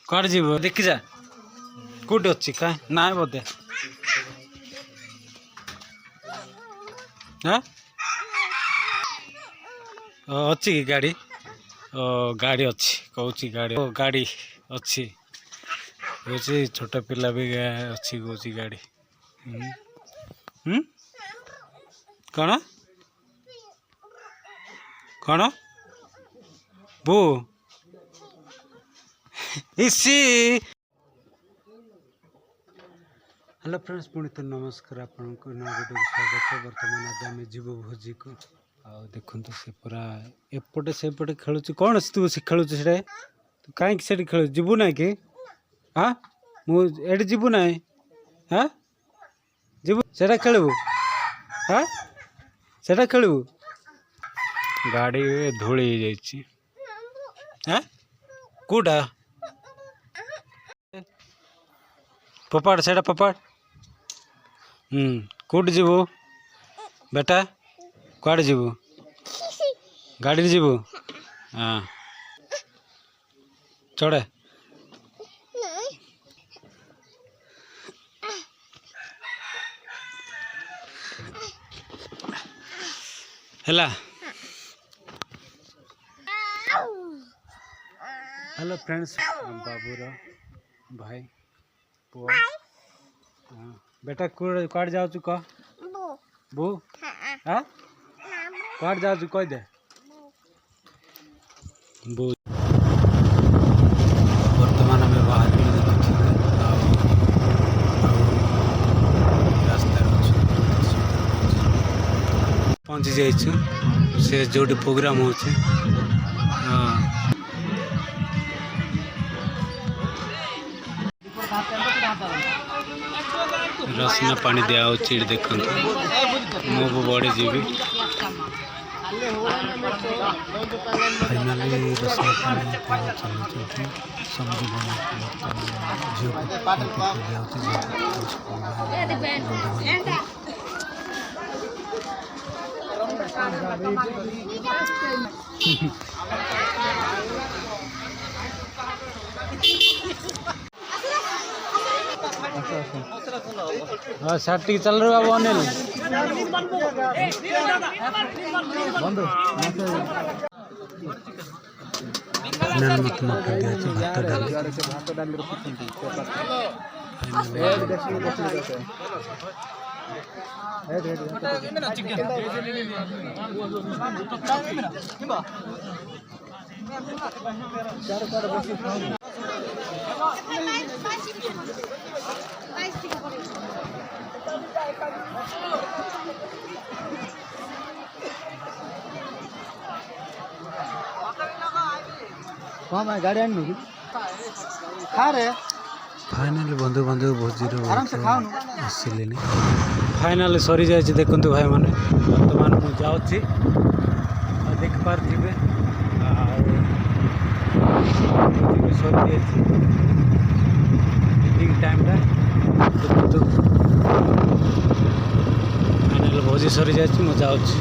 कौन जीव देखी जा कौट अच्छी कहीं ना बोधे अच्छी कि गाड़ी गाड़ी अच्छी कौच गाड़ी गाड़ी अच्छी कौच छोट पिला भी अच्छी कौच गाड़ी कौन कौन बो इसी हेलो फ्रेंड्स पुणी तो नमस्कार आपको वीडियो स्वागत बर्तमान आज आम जीव भोजी को देखो से पूरा एपटे सेपटे खेलु कौन तू से खेलु से तू कहीं से खेल जीवु ना कि हाँ मुझे जीवु ना हाँ जीवु से खेलु हाँ से खेलु गाड़ी धूली हाँ कौटा पपाड़ से पपाड़ कौट जीवु बेटा कड़े जीवु गाड़ी जीवु हाँ चढ़े हेला हेलो फ्रेंड्स बाबूर भाई पुआ बेटा कड़ जाऊ कह बो हाँ कड़ जाऊ कह दे बो वर्तमान आम बाहर पहुँची जाइछु से जो प्रोग्राम हो रसना पानी दिया देखो मु बड़े जीवी फाइनाली रसना पानी चलती हाँ साथ चल रहा बाबू अनिल बंधु मत भात डाली हाँ गाड़ी आनी खा रे फाइनाली बंधु बांधव भोजी आसिले फाइनाली सरी जाए देखु भाई मैंने बर्तमान मुझे जाऊँगी देख पारे सरी ठीक टाइम देखु फाइनाली भोजी सरी जाए मुझे जाऊँगी।